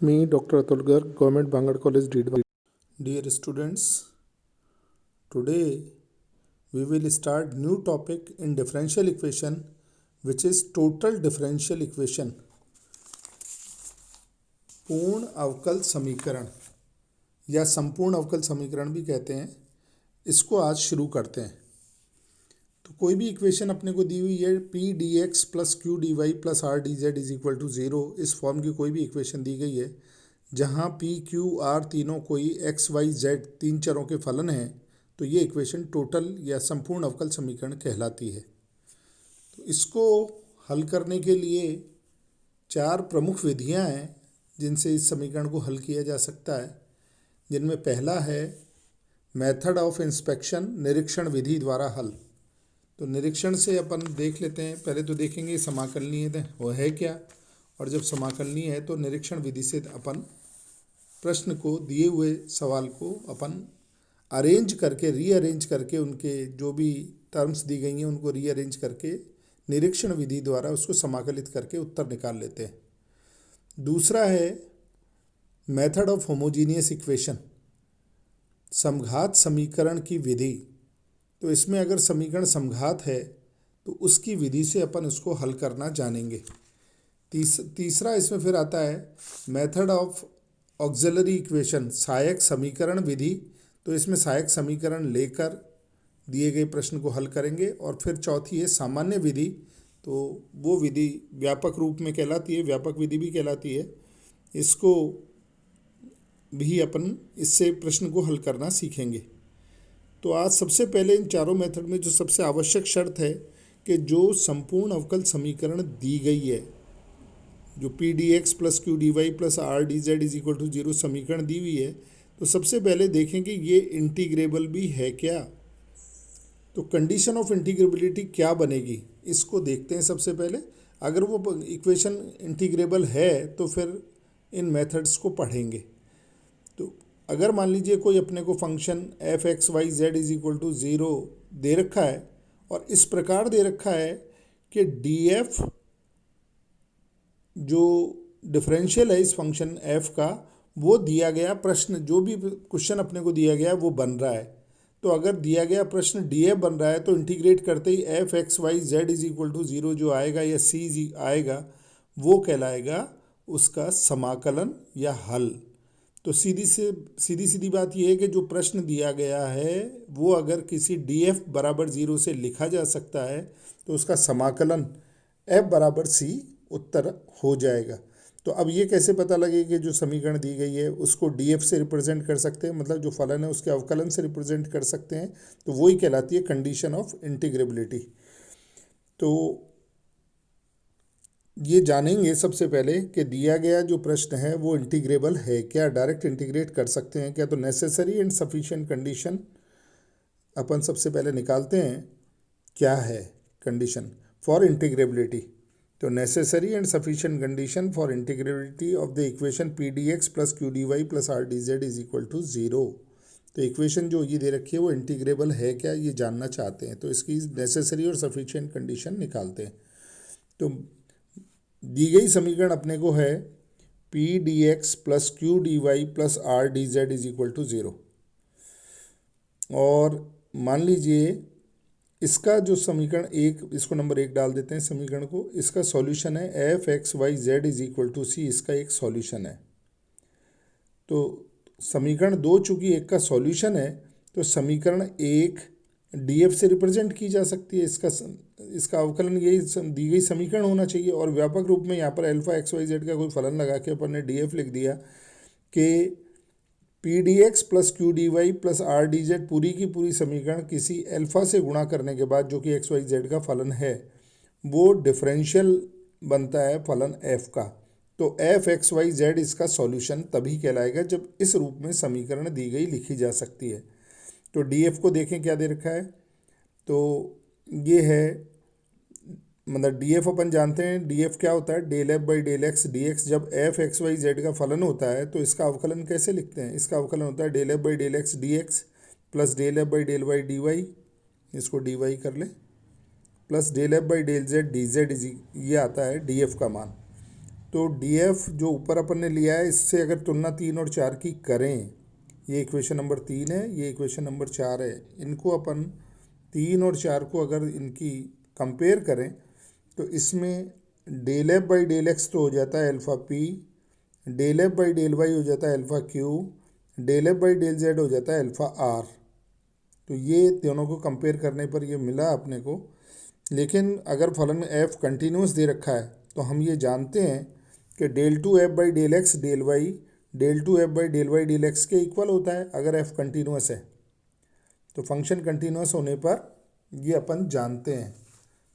Me, Dr. Atul Garg, Government Bangalore College, Deedwa. Dear students, today we will start new topic in differential equation, which is total differential equation. पूर्ण अवकल समीकरण या संपूर्ण अवकल समीकरण भी कहते हैं। इसको आज शुरू करते हैं। तो कोई भी इक्वेशन अपने को दी हुई है P D X plus Q D Y plus R D Z is equal to zero, इस फॉर्म की कोई भी इक्वेशन दी गई है जहाँ पी क्यू आर तीनों कोई एक्स वाई जेड तीन चरों के फलन हैं, तो ये इक्वेशन टोटल या संपूर्ण अवकल समीकरण कहलाती है। तो इसको हल करने के लिए चार प्रमुख विधियां हैं जिनसे इस समीकरण को हल किया जा सकता है, जिनमें पहला है मेथड ऑफ इंस्पेक्शन, निरीक्षण विधि द्वारा हल। तो निरीक्षण से अपन देख लेते हैं। पहले तो देखेंगे समाकलनीय वो है क्या, और जब समाकलनीय है तो निरीक्षण विधि से अपन प्रश्न को, दिए हुए सवाल को अपन अरेंज करके, रीअरेंज करके, उनके जो भी टर्म्स दी गई हैं उनको रीअरेंज करके निरीक्षण विधि द्वारा उसको समाकलित करके उत्तर निकाल लेते हैं। दूसरा है मेथड ऑफ होमोजीनियस इक्वेशन, समघात समीकरण की विधि। तो इसमें अगर समीकरण समघात है तो उसकी विधि से अपन उसको हल करना जानेंगे। तीसरा इसमें फिर आता है मेथड ऑफ ऑक्सिलरी इक्वेशन, सहायक समीकरण विधि। तो इसमें सहायक समीकरण लेकर दिए गए प्रश्न को हल करेंगे। और फिर चौथी है सामान्य विधि। तो वो विधि व्यापक रूप में कहलाती है, व्यापक विधि भी कहलाती है। इसको भी अपन इससे प्रश्न को हल करना सीखेंगे। तो आज सबसे पहले इन चारों मेथड में जो सबसे आवश्यक शर्त है कि जो संपूर्ण अवकल समीकरण दी गई है, जो P D X plus Q D Y plus R D Z is equal to zero समीकरण दी हुई है, तो सबसे पहले देखें कि ये इंटीग्रेबल भी है क्या। तो कंडीशन ऑफ इंटीग्रेबिलिटी क्या बनेगी, इसको देखते हैं सबसे पहले। अगर वो इक्वेशन इंटीग्रेबल है तो फिर इन मेथड्स को पढ़ेंगे। तो अगर मान लीजिए कोई अपने को function F X Y Z is equal to zero दे रखा है और इस प्रकार दे रखा है कि डी एफ जो डिफरेंशियल है इस फंक्शन एफ का, वो दिया गया प्रश्न, जो भी क्वेश्चन अपने को दिया गया वो बन रहा है। तो अगर दिया गया प्रश्न डी एफ बन रहा है तो इंटीग्रेट करते ही F X Y Z is equal to zero जो आएगा या सी जी आएगा, वो कहलाएगा उसका समाकलन या हल। तो सीधी सीधी बात यह है कि जो प्रश्न दिया गया है वो अगर किसी डी एफ बराबर ज़ीरो से लिखा जा सकता है तो उसका समाकलन एफ बराबर सी उत्तर हो जाएगा। तो अब ये कैसे पता लगे कि जो समीकरण दी गई है उसको डी एफ से रिप्रेजेंट कर सकते हैं, मतलब जो फलन है उसके अवकलन से रिप्रेजेंट कर सकते हैं, तो वही कहलाती है कंडीशन ऑफ इंटीग्रेबिलिटी। तो ये जानेंगे सबसे पहले कि दिया गया जो प्रश्न है वो इंटीग्रेबल है क्या, डायरेक्ट इंटीग्रेट कर सकते हैं क्या। तो नेसेसरी एंड सफिशिएंट कंडीशन अपन सबसे पहले निकालते हैं। क्या है कंडीशन फॉर इंटीग्रेबिलिटी। तो necessary and sufficient condition for integrability of the equation P D X plus Q D Y plus R D Z is equal to zero. तो equation जो ये दे रखी है वो इंटीग्रेबल है क्या, ये जानना चाहते हैं। तो इसकी नेसेसरी और सफिशिएंट कंडीशन निकालते हैं। तो दी गई समीकरण अपने को है P D X plus Q D Y plus R D Z is equal to zero. और मान लीजिए इसका जो समीकरण एक, इसको नंबर एक डाल देते हैं समीकरण को। इसका सॉल्यूशन है F X Y Z is equal to C, इसका एक सॉल्यूशन है। तो समीकरण दो चूंकि एक का सॉल्यूशन है तो समीकरण एक डी एफ से रिप्रेजेंट की जा सकती है। इसका अवकलन यही दी गई समीकरण होना चाहिए। और व्यापक रूप में यहाँ पर अल्फा एक्स वाई जेड का कोई फलन लगा के अपन ने डी एफ लिख दिया कि P D X plus Q D Y plus R D Z पूरी की पूरी समीकरण किसी अल्फा से गुणा करने के बाद, जो कि एक्स वाई जेड का फलन है, वो डिफरेंशियल बनता है फलन एफ का। तो एफ एक्स वाई जेड इसका सॉल्यूशन तभी कहलाएगा जब इस रूप में समीकरण दी गई लिखी जा सकती है। तो डी एफ को देखें क्या दे रखा है। तो ये है, मतलब डी एफ अपन जानते हैं डी एफ क्या होता है, del F by del X D X. जब एफ एक्स वाई जेड का फलन होता है तो इसका अवकलन कैसे लिखते हैं, इसका अवकलन होता है del F by del X D X plus del F by del Y D Y, इसको डी वाई कर ले, plus del F by del Z D Z, ये आता है डी एफ का मान। तो डी एफ जो ऊपर अपन ने लिया है इससे अगर तुलना 3 और 4 की करें, ये इक्वेशन नंबर 3 है, ये इक्वेशन नंबर 4 है, इनको अपन 3 और 4 को अगर इनकी कंपेयर करें तो इसमें del F by del X तो हो जाता है alpha P, del F by del Y हो जाता है alpha Q, del F by del Z हो जाता है अल्फ़ा आर। तो ये दोनों को कंपेयर करने पर ये मिला अपने को। लेकिन अगर फलन में एफ कंटिन्यूस दे रखा है तो हम ये जानते हैं कि del two F by del X del Y del two F by del Y del X के इक्वल होता है अगर एफ कंटिन्यूस है। तो फंक्शन कंटिन्यूस होने पर ये अपन जानते हैं,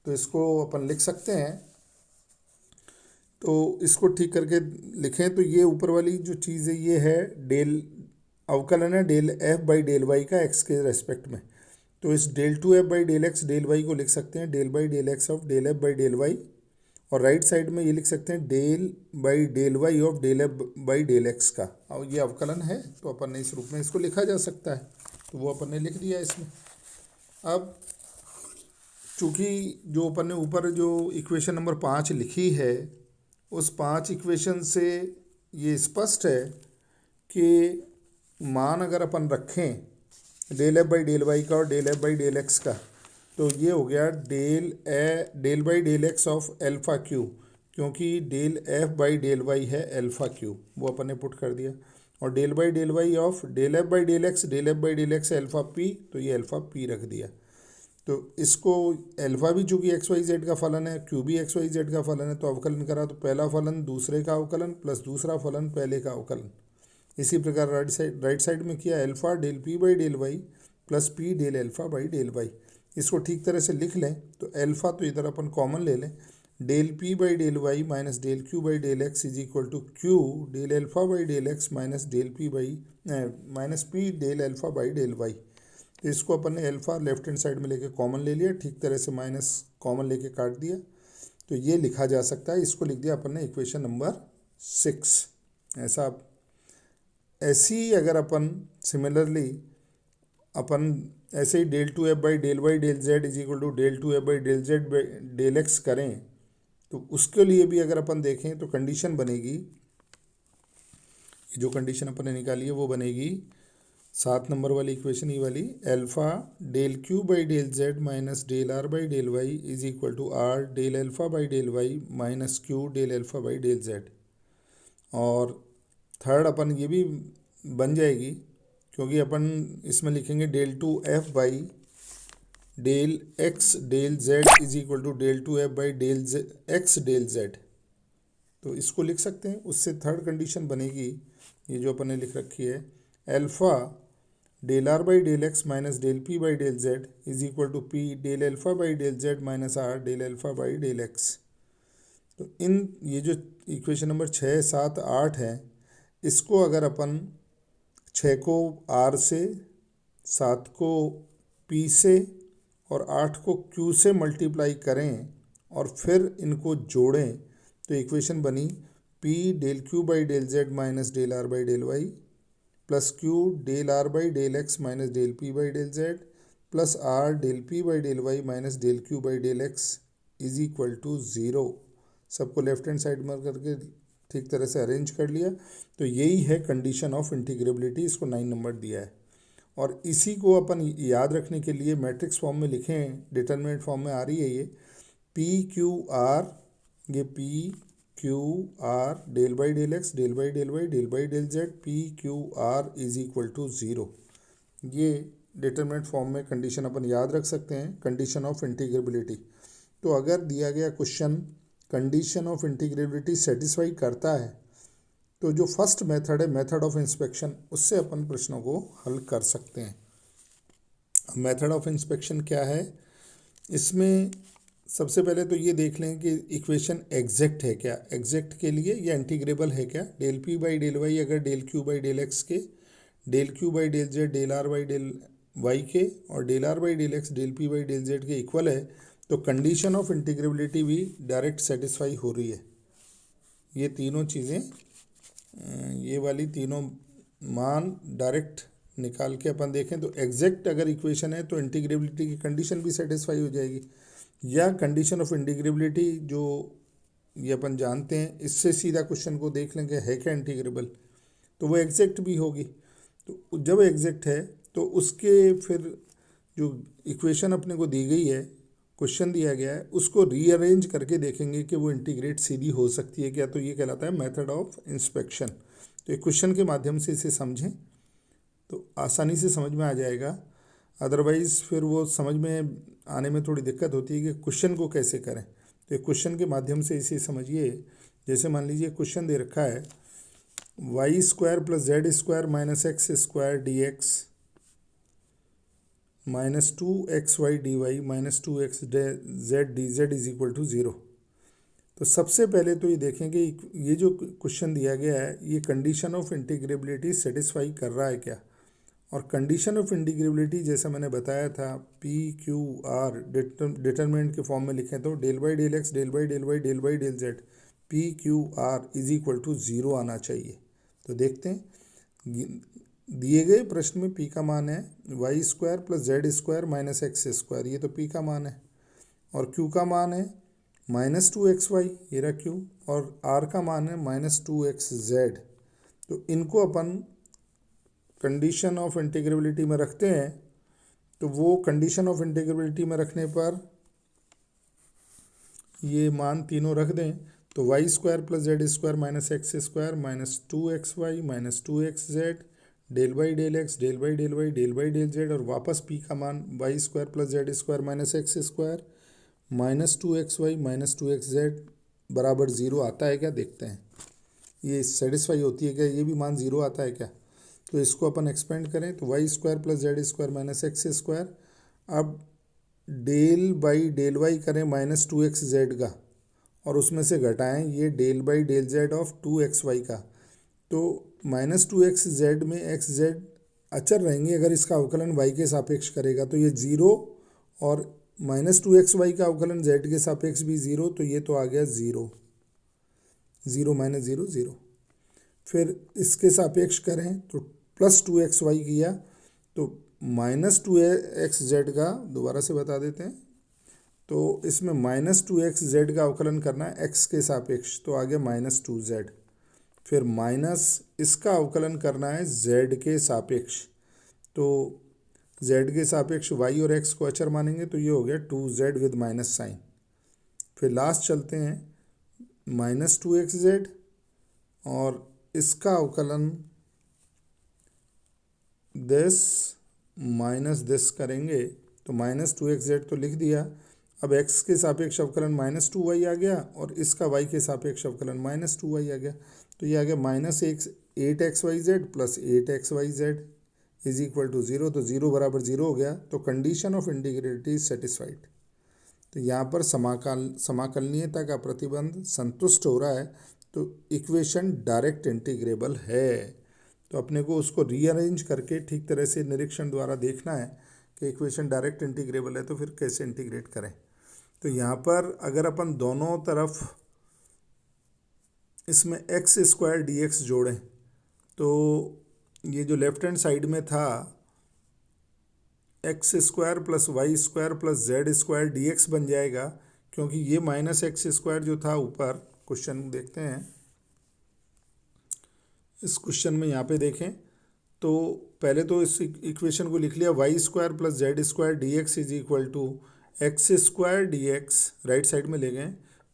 तो इसको अपन लिख सकते हैं। तो इसको ठीक करके लिखें तो ये ऊपर वाली जो चीज़ है ये है डेल अवकलन है del F by del Y का एक्स के रेस्पेक्ट में। तो इस del two F by del X del Y को लिख सकते हैं del by del X of del F by del Y, और राइट साइड में ये लिख सकते हैं del by del Y of del F by del X का। और ये अवकलन है तो अपन ने इस रूप में इसको लिखा जा सकता है, तो वो अपन ने लिख दिया इसमें। अब चूँकि जो अपन ने ऊपर जो इक्वेशन नंबर 5 लिखी है उस 5 इक्वेशन से ये स्पष्ट है कि मान अगर अपन रखें del F by del Y का और del F by del X का, तो ये हो गया del by del X of alpha Q, क्योंकि del F by del Y है एल्फ़ा क्यू, वो अपन ने पुट कर दिया। और del by del Y of del F by del X alpha P, तो ये एल्फ़ा पी रख दिया। तो इसको एल्फ़ा भी चूँकि एक्स वाई जेड का फलन है, क्यू भी एक्स वाई जेड का फलन है, तो अवकलन करा तो पहला फलन दूसरे का अवकलन प्लस दूसरा फलन पहले का अवकलन। इसी प्रकार राइट साइड में किया alpha del P by del Y plus P del alpha by del Y. इसको ठीक तरह से लिख लें तो अल्फ़ा तो इधर अपन कॉमन ले लें, del P by del Y minus del Q by del X is equal to Q del alpha by del X minus del P by minus P del alpha by del Y. तो इसको अपन ने alpha left hand side में लेके common ले लिया, ठीक तरह से माइनस कॉमन लेके काट दिया, तो ये लिखा जा सकता है। इसको लिख दिया अपन ने इक्वेशन नंबर 6। ऐसी अगर अपन सिमिलरली अपन ऐसे ही del two F by del Y del Z is equal to del two F by del Z del X करें तो उसके लिए भी अगर अपन देखें तो कंडीशन बनेगी, जो कंडीशन अपन ने निकाली है वो बनेगी 7 नंबर वाली इक्वेशन ही वाली, alpha del Q by del Z minus del R by del Y is equal to R del alpha by del Y minus Q del alpha by del Z. और third अपन ये भी बन जाएगी क्योंकि अपन इसमें लिखेंगे del two F by del X del Z is equal to del two F by del X del Z, तो इसको लिख सकते हैं। उससे थर्ड कंडीशन बनेगी ये जो अपन ने लिख रखी है, alpha del R by del X minus del P by del Z is equal to P del alpha by del Z minus R del alpha by del X. तो इन ये जो इक्वेशन नंबर 6, 7, 8 है, इसको अगर अपन 6 को आर से, 7 को पी से और 8 को क्यू से मल्टीप्लाई करें और फिर इनको जोड़ें तो इक्वेशन बनी P del Q by del Z minus del R by del Y plus Q del R by del X minus del P by del Z plus R del P by del Y minus del Q by del X is equal to 0। सबको left hand side में करके ठीक तरह से arrange कर लिया, तो यही है कंडीशन ऑफ इंटीग्रेबिलिटी, इसको 9 नंबर दिया है। और इसी को अपन याद रखने के लिए मैट्रिक्स फॉर्म में लिखें, डिटरमिनेंट फॉर्म में आ रही है ये पी क्यू आर, ये P Q R del by del X del by del Y del by del Z P Q R is equal to 0। ये डिटरमिनेंट फॉर्म में कंडीशन अपन याद रख सकते हैं, कंडीशन ऑफ इंटीग्रेबिलिटी। तो अगर दिया गया question condition of integrability satisfy करता है तो जो फर्स्ट मेथड है मेथड ऑफ इंस्पेक्शन, उससे अपन प्रश्नों को हल कर सकते हैं। मेथड ऑफ इंस्पेक्शन क्या है, इसमें सबसे पहले तो ये देख लें कि इक्वेशन एग्जैक्ट है क्या, एग्जैक्ट के लिए या इंटीग्रेबल है क्या। Del P by del Y अगर del Q by del X के, del Q by del Z del R by del Y के और del R by del X del P by del Z के equal है, तो condition of integrability भी direct satisfy हो रही है। ये तीनों चीज़ें, ये वाली तीनों मान डायरेक्ट निकाल के अपन देखें तो एग्जैक्ट अगर इक्वेशन है तो इंटीग्रेबिलिटी की कंडीशन भी सेटिस्फाई हो जाएगी, या कंडीशन ऑफ इंटीग्रेबिलिटी जो ये अपन जानते हैं, इससे सीधा क्वेश्चन को देख लेंगे है क्या इंटीग्रेबल, तो वो एग्जैक्ट भी होगी। तो जब एग्जैक्ट है तो उसके फिर जो इक्वेशन अपने को दी गई है, क्वेश्चन दिया गया है, उसको रीअरेंज करके देखेंगे कि वो इंटीग्रेट सीधी हो सकती है क्या। तो ये कहलाता है मेथड ऑफ इंस्पेक्शन। तो एक क्वेश्चन के माध्यम से इसे समझें तो आसानी से समझ में आ जाएगा, अदरवाइज़ फिर वो समझ में आने में थोड़ी दिक्कत होती है कि क्वेश्चन को कैसे करें। तो एक क्वेश्चन के माध्यम से इसे समझिए। जैसे मान लीजिए क्वेश्चन दे रखा है Y square plus Z square minus X square D X minus 2xy dy minus 2x Z D Z is equal to 0। तो सबसे पहले तो ये देखें कि ये जो क्वेश्चन दिया गया है ये कंडीशन ऑफ इंटीग्रेबिलिटी सेटिस्फाई कर रहा है क्या। और कंडीशन ऑफ इंटीग्रेबिलिटी जैसा मैंने बताया था पी क्यू आर डिटरमिनेंट के फॉर्म में लिखें तो del by del X del by del Y del by del Z P Q R is equal to 0 आना चाहिए। तो देखते हैं दिए गए प्रश्न में p का मान है Y square plus Z square minus X square, ये तो p का मान है, और q का मान है माइनस 2xy, ये रहा q, और r का मान है माइनस 2xz। तो इनको अपन कंडीशन ऑफ इंटीग्रेबिलिटी में रखते हैं। तो वो कंडीशन ऑफ इंटीग्रेबिलिटी में रखने पर ये मान तीनों रख दें तो Y square plus Z square minus X square minus 2xy minus 2xz del by del X del by del Y del by del Z, और वापस p का मान Y square plus Z square minus X square minus 2xy minus 2xz बराबर 0 आता है क्या, देखते हैं ये सेटिस्फाई होती है क्या, ये भी मान 0 आता है क्या। तो इसको अपन एक्सपेंड करें तो Y square plus Z square minus X square, अब डेल बाई डेल वाई करें माइनस 2xz का, और उसमें से घटाएं ये del by del Z of 2xy का। तो माइनस 2xz में xz अचर रहेंगे, अगर इसका अवकलन y के सापेक्ष करेगा तो ये 0, और माइनस 2xy का अवकलन z के सापेक्ष भी 0, तो ये तो आ गया 0, 0 माइनस 0 0। फिर इसके सापेक्ष करें तो प्लस 2xy किया, तो माइनस 2xz का दोबारा से बता देते हैं, तो इसमें माइनस 2xz का अवकलन करना है x के सापेक्ष, तो आ गया माइनस 2z। फिर माइनस इसका अवकलन करना है z के सापेक्ष, तो z के सापेक्ष y और x को अचर मानेंगे तो ये हो गया 2z विद माइनस साइन। फिर लास्ट चलते हैं माइनस 2xz, और इसका अवकलन दिस माइनस दिस करेंगे तो माइनस 2xz तो लिख दिया। अब x के सापेक्ष अवकलन माइनस 2y आ गया, और इसका y के सापेक्ष अवकलन माइनस 2y आ गया, तो ये आ गया minus 8xyz plus 8xyz is equal to 0। तो 0 बराबर 0 हो गया, तो condition of integrability is satisfied. तो यहाँ पर समाकलनीयता का प्रतिबंध संतुष्ट हो रहा है, तो इक्वेशन डायरेक्ट इंटीग्रेबल है। तो अपने को उसको रीअरेंज करके ठीक तरह से निरीक्षण द्वारा देखना है कि इक्वेशन डायरेक्ट इंटीग्रेबल है तो फिर कैसे इंटीग्रेट करें। तो यहाँ पर अगर अपन दोनों तरफ इसमें एक्स स्क्वायर डी एक्स जोड़ें तो ये जो लेफ्ट हैंड साइड में था X square plus Y square plus Z square D X बन जाएगा, क्योंकि ये माइनस एक्स स्क्वायर जो था ऊपर, क्वेश्चन देखते हैं इस क्वेश्चन में, यहाँ पे देखें तो पहले तो इस इक्वेशन को लिख लिया Y square plus Z square D X is equal to X square D X, right side में ले गए,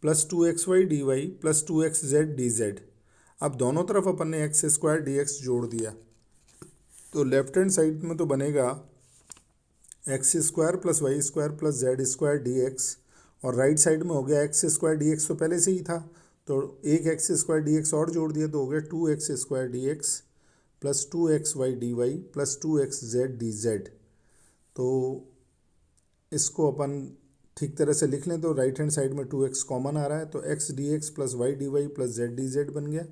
plus 2xy D Y plus 2xz D Z. अब दोनों तरफ अपन ने एक्स स्क्वायर डी एक्स जोड़ दिया, तो लेफ्ट हैंड साइड में तो बनेगा X square plus Y square plus Z square D X, और राइट साइड में हो गया एक्स स्क्वायर डी एक्स तो पहले से ही था, तो एक एक्स स्क्वायर डी एक्स और जोड़ दिया तो हो गया 2x square D X plus 2xy D Y plus 2xz D Z. तो इसको अपन ठीक तरह से लिख लें तो राइट हैंड साइड में 2x कॉमन आ रहा है, तो x D X plus Y D Y plus Z D Z बन गया।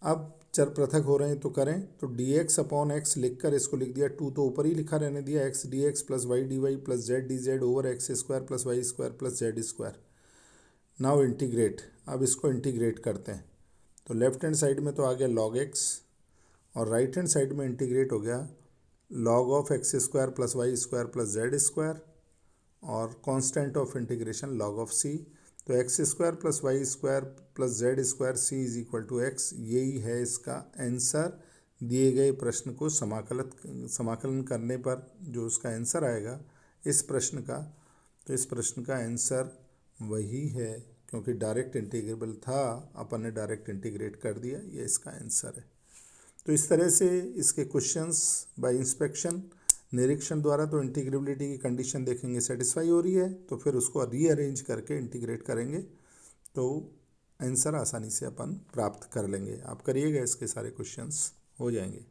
अब चर पृथक हो रहे हैं तो करें, तो डी एक्स अपॉन एक्स लिख कर इसको लिख दिया, 2 तो ऊपर ही लिखा रहने दिया, X D X plus Y D Y plus Z D Z over X square plus Y square plus Z square. Now integrate, अब इसको इंटीग्रेट करते हैं, तो लेफ्ट हैंड साइड में तो आ गया लॉग एक्स, और राइट हैंड साइड में इंटीग्रेट हो गया log of X square plus Y square plus Z square, और constant of integration log of C. तो X square plus Y square plus Z square C is equal to X, यही है इसका answer. दिए गए प्रश्न को समाकलन करने पर जो उसका आंसर आएगा इस प्रश्न का, तो इस प्रश्न का आंसर वही है, क्योंकि डायरेक्ट इंटीग्रेबल था, अपन ने डायरेक्ट इंटीग्रेट कर दिया, ये इसका आंसर है। तो इस तरह से इसके क्वेश्चंस बाय इंस्पेक्शन, निरीक्षण द्वारा तो इंटीग्रेबिलिटी की कंडीशन देखेंगे सेटिस्फाई हो रही है, तो फिर उसको रीअरेंज करके इंटीग्रेट करेंगे तो आंसर आसानी से अपन प्राप्त कर लेंगे। आप करिएगा, इसके सारे क्वेश्चंस हो जाएंगे।